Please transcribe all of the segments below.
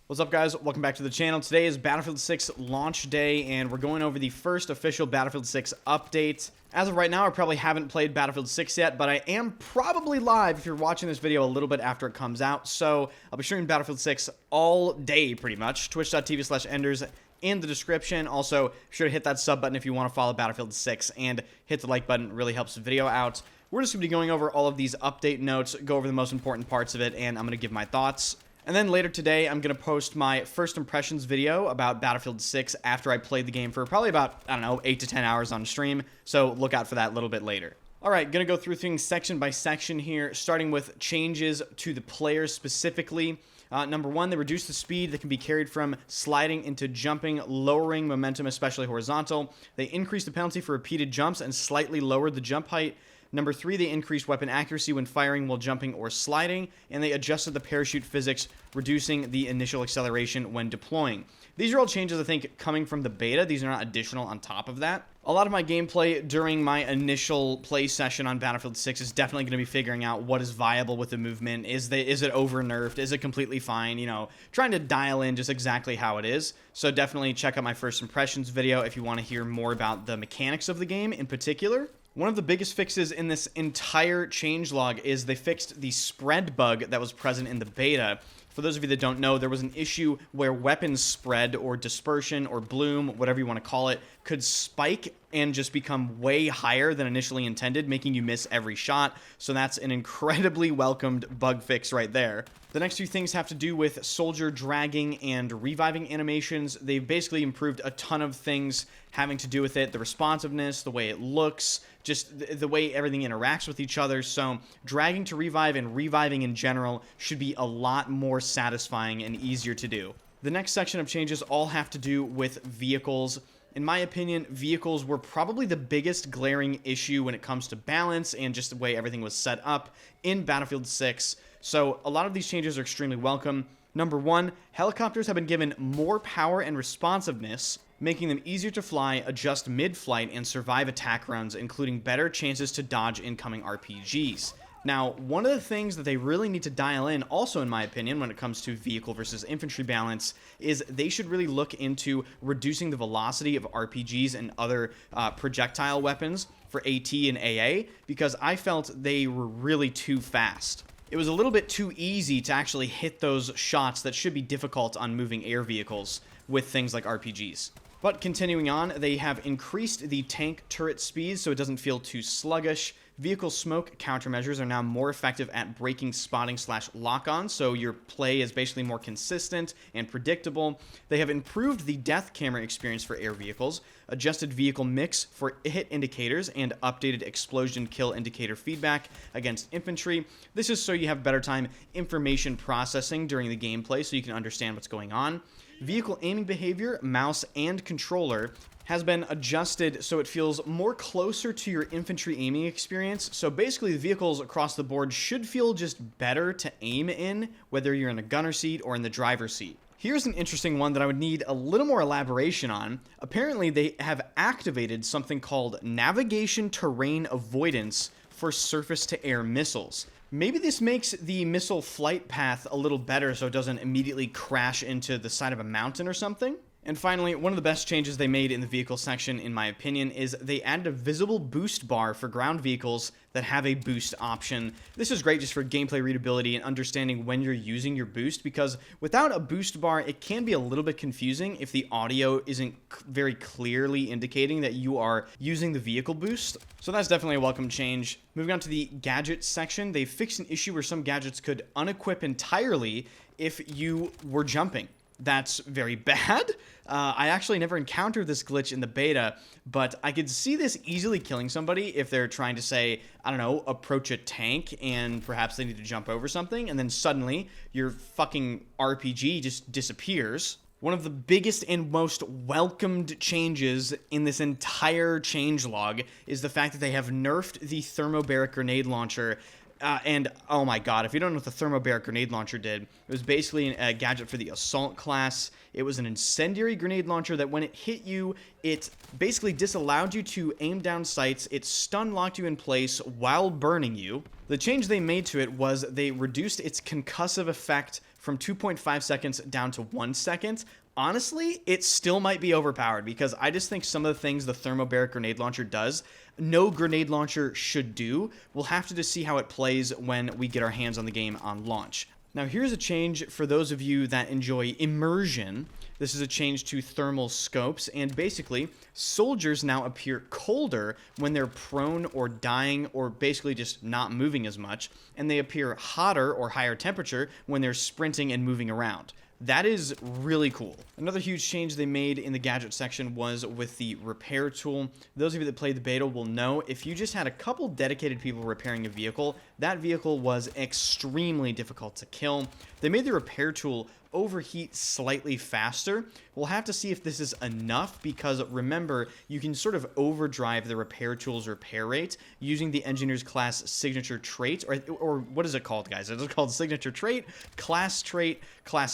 What's up, guys? Welcome back to the channel. Today is Battlefield 6 launch day, and we're going over the first official Battlefield 6 update. As of right now, I probably haven't played Battlefield 6 yet, but I am probably live if you're watching this video a little bit after it comes out. So I'll be streaming Battlefield 6 all day, pretty much. Twitch.tv/enders in the description. Also, be sure to hit that sub button if you want to follow Battlefield 6, and hit the like button. It really helps the video out. We're just going to be going over all of these update notes, go over the most important parts of it, and I'm going to give my thoughts. And then later today, I'm going to post my first impressions video about Battlefield 6 after I played the game for probably about, 8 to 10 hours on stream. So look out for that a little bit later. Alright, going to go through things section by section here, starting with changes to the players specifically. Number one, they reduce the speed that can be carried from sliding into jumping, lowering momentum, especially horizontal. They increase the penalty for repeated jumps and slightly lowered the jump height. Number three, they increased weapon accuracy when firing while jumping or sliding, and they adjusted the parachute physics, reducing the initial acceleration when deploying. These are all changes, I think, coming from the beta. These are not additional on top of that. A lot of my gameplay during my initial play session on Battlefield 6 is definitely going to be figuring out what is viable with the movement. Is it over-nerfed? Is it completely fine? Trying to dial in just exactly how it is. So definitely check out my first impressions video if you want to hear more about the mechanics of the game in particular. One of the biggest fixes in this entire changelog is they fixed the spread bug that was present in the beta. For those of you that don't know, there was an issue where weapons spread or dispersion or bloom, whatever you want to call it, could spike and just become way higher than initially intended, making you miss every shot. So that's an incredibly welcomed bug fix right there. The next few things have to do with soldier dragging and reviving animations. They've basically improved a ton of things having to do with it. The responsiveness, the way it looks, just the way everything interacts with each other. So dragging to revive and reviving in general should be a lot more satisfying and easier to do. The next section of changes all have to do with vehicles. In my opinion, vehicles were probably the biggest glaring issue when it comes to balance and just the way everything was set up in Battlefield 6. So a lot of these changes are extremely welcome. Number one, helicopters have been given more power and responsiveness, making them easier to fly, adjust mid-flight, and survive attack runs, including better chances to dodge incoming RPGs. Now, one of the things that they really need to dial in, also in my opinion, when it comes to vehicle versus infantry balance, is they should really look into reducing the velocity of RPGs and other projectile weapons for AT and AA, because I felt they were really too fast. It was a little bit too easy to actually hit those shots that should be difficult on moving air vehicles with things like RPGs. But continuing on, they have increased the tank turret speed so it doesn't feel too sluggish. Vehicle smoke countermeasures are now more effective at breaking spotting / lock-on, so your play is basically more consistent and predictable. They have improved the death camera experience for air vehicles, adjusted vehicle mix for hit indicators, and updated explosion kill indicator feedback against infantry. This is so you have better time information processing during the gameplay so you can understand what's going on. Vehicle aiming behavior, mouse, and controller has been adjusted so it feels more closer to your infantry aiming experience. So basically the vehicles across the board should feel just better to aim in, whether you're in a gunner seat or in the driver's seat. Here's an interesting one that I would need a little more elaboration on. Apparently they have activated something called navigation terrain avoidance for surface-to-air missiles. Maybe this makes the missile flight path a little better so it doesn't immediately crash into the side of a mountain or something. And finally, one of the best changes they made in the vehicle section, in my opinion, is they added a visible boost bar for ground vehicles that have a boost option. This is great just for gameplay readability and understanding when you're using your boost, because without a boost bar, it can be a little bit confusing if the audio isn't very clearly indicating that you are using the vehicle boost. So that's definitely a welcome change. Moving on to the gadgets section, they fixed an issue where some gadgets could unequip entirely if you were jumping. That's very bad. I actually never encountered this glitch in the beta, but I could see this easily killing somebody if they're trying to say, approach a tank and perhaps they need to jump over something, and then suddenly your fucking RPG just disappears. One of the biggest and most welcomed changes in this entire changelog is the fact that they have nerfed the thermobaric grenade launcher And oh my god, if you don't know what the Thermobaric grenade launcher did, it was basically a gadget for the assault class. It was an incendiary grenade launcher that when it hit you, it basically disallowed you to aim down sights. It stun locked you in place while burning you. The change they made to it was they reduced its concussive effect from 2.5 seconds down to 1 second. Honestly, it still might be overpowered because I just think some of the things the Thermobaric grenade launcher does, no grenade launcher should do. We'll have to just see how it plays when we get our hands on the game on launch. Now here's a change for those of you that enjoy immersion. This is a change to thermal scopes, and basically, soldiers now appear colder when they're prone or dying or basically just not moving as much, and they appear hotter or higher temperature when they're sprinting and moving around. That is really cool. Another huge change they made in the gadget section was with the repair tool. Those of you that played the beta will know if you just had a couple dedicated people repairing a vehicle, that vehicle was extremely difficult to kill. They made the repair tool overheat slightly faster. We'll have to see if this is enough because remember, you can sort of overdrive the repair tool's repair rate using the engineer's class signature trait, or what is it called, guys? Is it called signature trait, class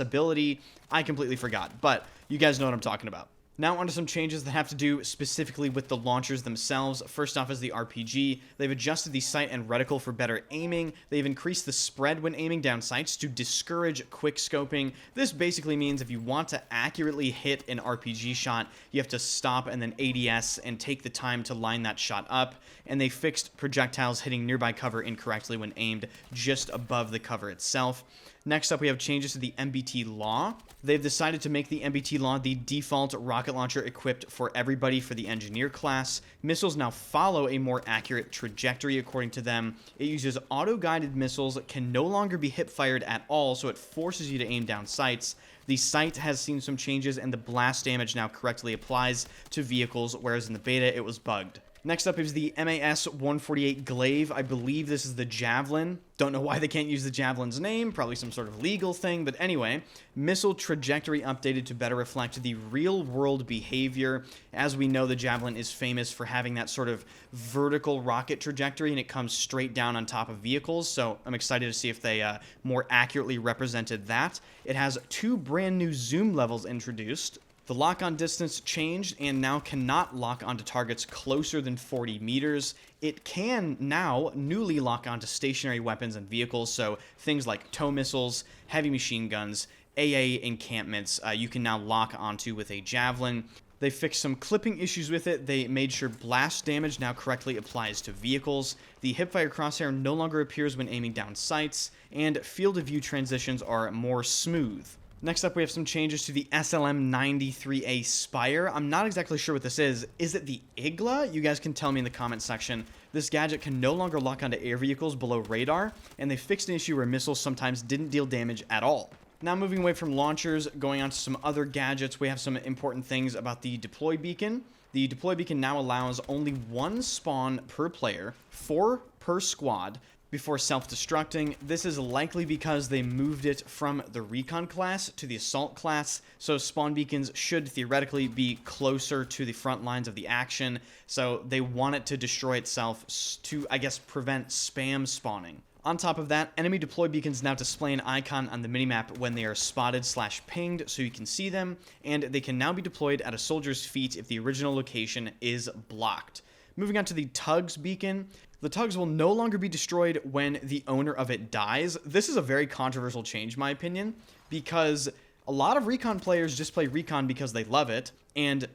ability? I completely forgot, but you guys know what I'm talking about. Now onto some changes that have to do specifically with the launchers themselves. First off is the RPG. They've adjusted the sight and reticle for better aiming. They've increased the spread when aiming down sights to discourage quick scoping. This basically means if you want to accurately hit an RPG shot, you have to stop and then ADS and take the time to line that shot up. And they fixed projectiles hitting nearby cover incorrectly when aimed just above the cover itself. Next up, we have changes to the MBT law. They've decided to make the MBT law the default rocket launcher equipped for everybody for the engineer class. Missiles now follow a more accurate trajectory according to them. It uses auto-guided missiles that can no longer be hip-fired at all, so it forces you to aim down sights. The sight has seen some changes, and the blast damage now correctly applies to vehicles, whereas in the beta it was bugged. Next up is the MAS-148 Glaive. I believe this is the Javelin. Don't know why they can't use the Javelin's name. Probably some sort of legal thing. But anyway, missile trajectory updated to better reflect the real-world behavior. As we know, the Javelin is famous for having that sort of vertical rocket trajectory, and it comes straight down on top of vehicles. So I'm excited to see if they more accurately represented that. It has 2 brand new zoom levels introduced. The lock-on distance changed and now cannot lock onto targets closer than 40 meters. It can now newly lock onto stationary weapons and vehicles, so things like tow missiles, heavy machine guns, AA encampments, you can now lock onto with a Javelin. They fixed some clipping issues with it. They made sure blast damage now correctly applies to vehicles. The hipfire crosshair no longer appears when aiming down sights, and field of view transitions are more smooth. Next up, we have some changes to the SLM-93A Spire. I'm not exactly sure what this is. Is it the Igla? You guys can tell me in the comment section. This gadget can no longer lock onto air vehicles below radar, and they fixed an issue where missiles sometimes didn't deal damage at all. Now moving away from launchers, going on to some other gadgets, we have some important things about the deploy beacon. The deploy beacon now allows only 1 spawn per player, 4 per squad, before self-destructing. This is likely because they moved it from the recon class to the assault class, so spawn beacons should theoretically be closer to the front lines of the action, so they want it to destroy itself to, I guess, prevent spam spawning. On top of that, enemy deploy beacons now display an icon on the minimap when they are spotted/pinged so you can see them, and they can now be deployed at a soldier's feet if the original location is blocked. Moving on to the Tugs beacon. The Tugs will no longer be destroyed when the owner of it dies. This is a very controversial change, in my opinion, because a lot of recon players just play recon because they love it, and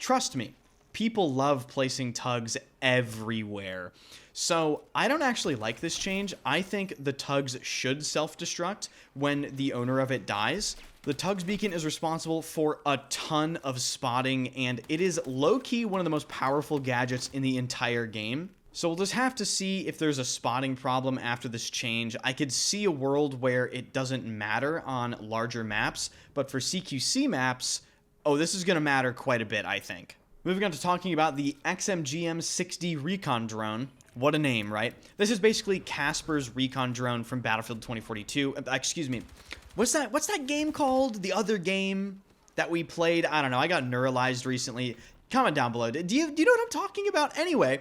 trust me, people love placing Tugs everywhere. So I don't actually like this change. I think the Tugs should self-destruct when the owner of it dies. The Tugs beacon is responsible for a ton of spotting, and it is low-key one of the most powerful gadgets in the entire game. So we'll just have to see if there's a spotting problem after this change. I could see a world where it doesn't matter on larger maps, but for CQC maps, oh, this is going to matter quite a bit, I think. Moving on to talking about the XMGM 6D Recon Drone. What a name, right? This is basically Casper's recon drone from Battlefield 2042. Excuse me. What's that game called? The other game that we played? I don't know. I got neuralized recently. Comment down below. Do you know what I'm talking about? Anyway,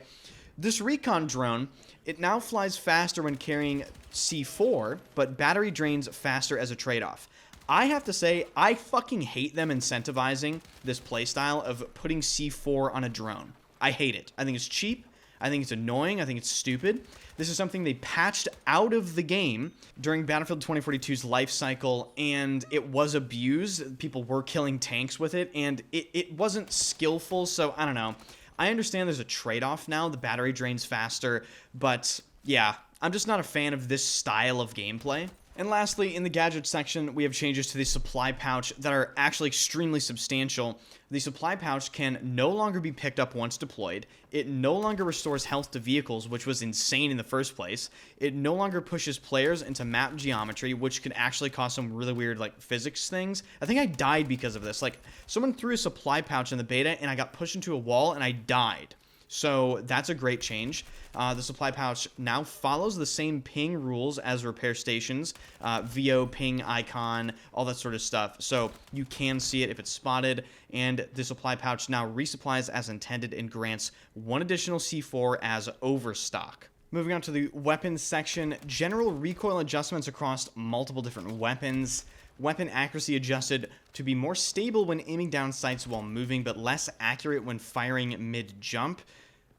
This recon drone, it now flies faster when carrying C4, but battery drains faster as a trade-off. I have to say, I fucking hate them incentivizing this playstyle of putting C4 on a drone. I hate it. I think it's cheap. I think it's annoying. I think it's stupid. This is something they patched out of the game during Battlefield 2042's life cycle, and it was abused. People were killing tanks with it, and it wasn't skillful, so I don't know. I understand there's a trade-off now. The battery drains faster, but yeah, I'm just not a fan of this style of gameplay. And lastly, in the gadget section, we have changes to the supply pouch that are actually extremely substantial. The supply pouch can no longer be picked up once deployed. It no longer restores health to vehicles, which was insane in the first place. It no longer pushes players into map geometry, which could actually cause some really weird, like, physics things. I think I died because of this. Like, someone threw a supply pouch in the beta, and I got pushed into a wall, and I died. So that's a great change. The supply pouch now follows the same ping rules as repair stations, VO, ping, icon, all that sort of stuff. So you can see it if it's spotted, and the supply pouch now resupplies as intended and grants one additional C4 as overstock. Moving on to the weapons section, general recoil adjustments across multiple different weapons. Weapon accuracy adjusted to be more stable when aiming down sights while moving, but less accurate when firing mid-jump.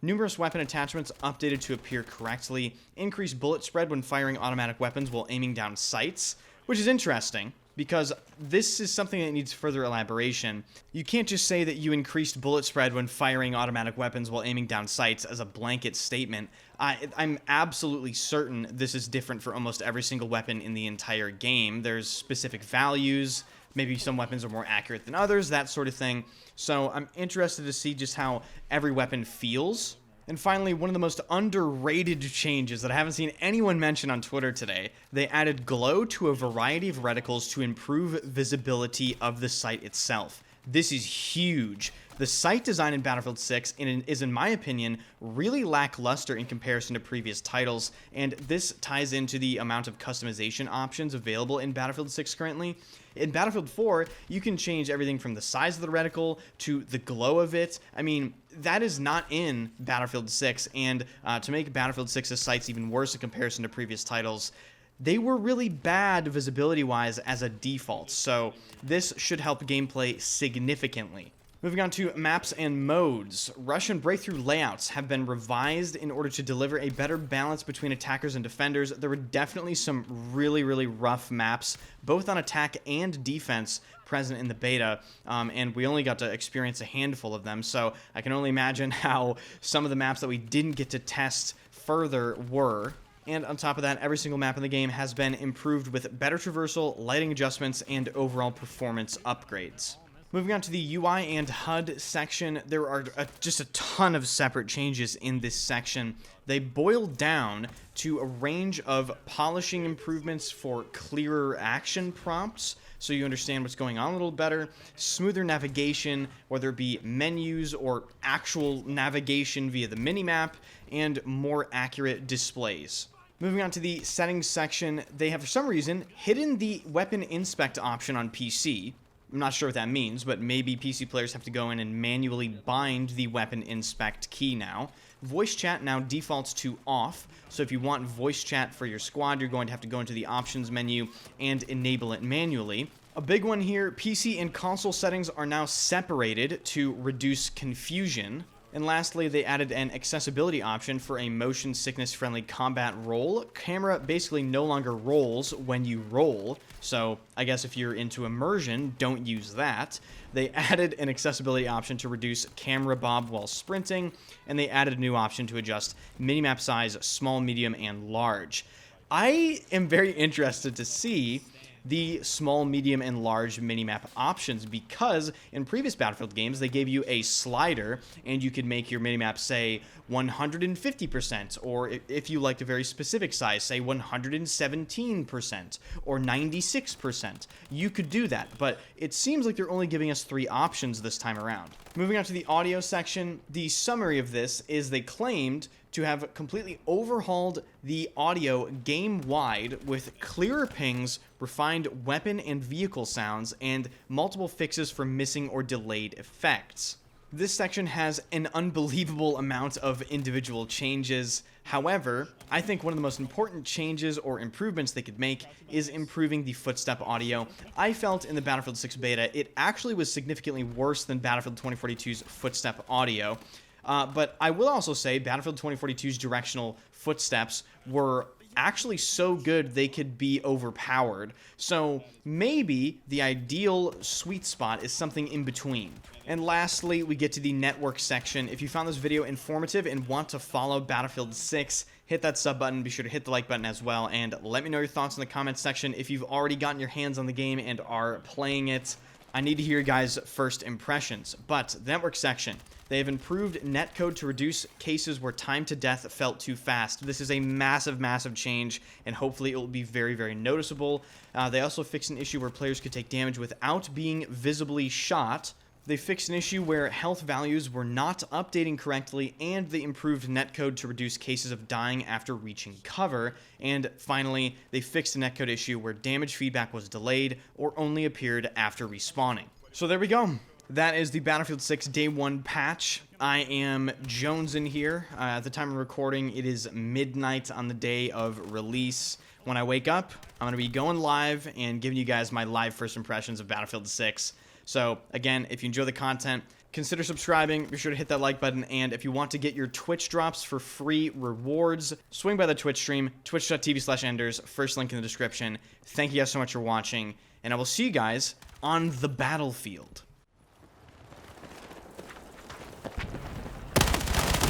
Numerous weapon attachments updated to appear correctly. Increased bullet spread when firing automatic weapons while aiming down sights, which is interesting, because this is something that needs further elaboration. You can't just say that you increased bullet spread when firing automatic weapons while aiming down sights as a blanket statement. I'm absolutely certain this is different for almost every single weapon in the entire game. There's specific values, maybe some weapons are more accurate than others, that sort of thing. So I'm interested to see just how every weapon feels. And finally, one of the most underrated changes that I haven't seen anyone mention on Twitter today, they added glow to a variety of reticles to improve visibility of the sight itself. This is huge. The sight design in Battlefield 6 is, in my opinion, really lackluster in comparison to previous titles, and this ties into the amount of customization options available in Battlefield 6 currently. In Battlefield 4, you can change everything from the size of the reticle to the glow of it. I mean, that is not in Battlefield 6, and to make Battlefield 6's sights even worse in comparison to previous titles, they were really bad visibility-wise as a default, so this should help gameplay significantly. Moving on to maps and modes. Russian breakthrough layouts have been revised in order to deliver a better balance between attackers and defenders. There were definitely some really rough maps, both on attack and defense, present in the beta, and we only got to experience a handful of them, so I can only imagine how some of the maps that we didn't get to test further were. And on top of that, every single map in the game has been improved with better traversal, lighting adjustments, and overall performance upgrades. Moving on to the UI and HUD section, there are just a ton of separate changes in this section. They boil down to a range of polishing improvements for clearer action prompts, so you understand what's going on a little better, smoother navigation, whether it be menus or actual navigation via the minimap, and more accurate displays. Moving on to the settings section, they have for some reason hidden the weapon inspect option on PC. I'm not sure what that means, but maybe PC players have to go in and manually bind the weapon inspect key now. Voice chat now defaults to off, so if you want voice chat for your squad, you're going to have to go into the options menu and enable it manually. A big one here, PC and console settings are now separated to reduce confusion. And lastly, they added an accessibility option for a motion sickness friendly combat roll. Camera basically no longer rolls when you roll, so I guess if you're into immersion, don't use that. They added an accessibility option to reduce camera bob while sprinting, and they added a new option to adjust minimap size, small, medium, and large. I am very interested to see the small, medium, and large minimap options, because in previous Battlefield games, they gave you a slider, and you could make your minimap, say, 150%, or if you liked a very specific size, say 117%, or 96%. You could do that, but it seems like they're only giving us 3 options this time around. Moving on to the audio section, the summary of this is they claimed to have completely overhauled the audio game-wide with clearer pings, refined weapon and vehicle sounds, and multiple fixes for missing or delayed effects. This section has an unbelievable amount of individual changes. However, I think one of the most important changes or improvements they could make is improving the footstep audio. I felt in the Battlefield 6 beta, it actually was significantly worse than Battlefield 2042's footstep audio. But I will also say Battlefield 2042's directional footsteps were actually so good they could be overpowered. So maybe the ideal sweet spot is something in between. And lastly, we get to the network section. If you found this video informative and want to follow Battlefield 6, hit that sub button, be sure to hit the like button as well, and let me know your thoughts in the comments section. If you've already gotten your hands on the game and are playing it, I need to hear your guys' first impressions. But the network section, they have improved netcode to reduce cases where time to death felt too fast. This is a massive, massive change, and hopefully it will be very, very noticeable. They also fixed an issue where players could take damage without being visibly shot. They fixed an issue where health values were not updating correctly, and they improved netcode to reduce cases of dying after reaching cover. And finally, they fixed a netcode issue where damage feedback was delayed or only appeared after respawning. So there we go. That is the Battlefield 6 Day 1 patch. I am jonesing here. At the time of recording, it is midnight on the day of release. When I wake up, I'm going to be going live and giving you guys my live first impressions of Battlefield 6. So, again, if you enjoy the content, consider subscribing, be sure to hit that like button, and if you want to get your Twitch drops for free rewards, swing by the Twitch stream, twitch.tv/enders, first link in the description. Thank you guys so much for watching, and I will see you guys on the battlefield.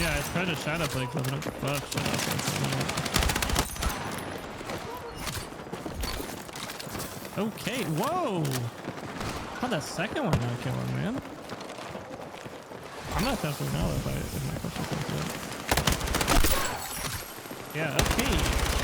Yeah, I tried to shadow play because I don't fuck. Okay, whoa! How'd that second one not kill him, man? I'm not definitely know if my question comes good. Yeah, okay.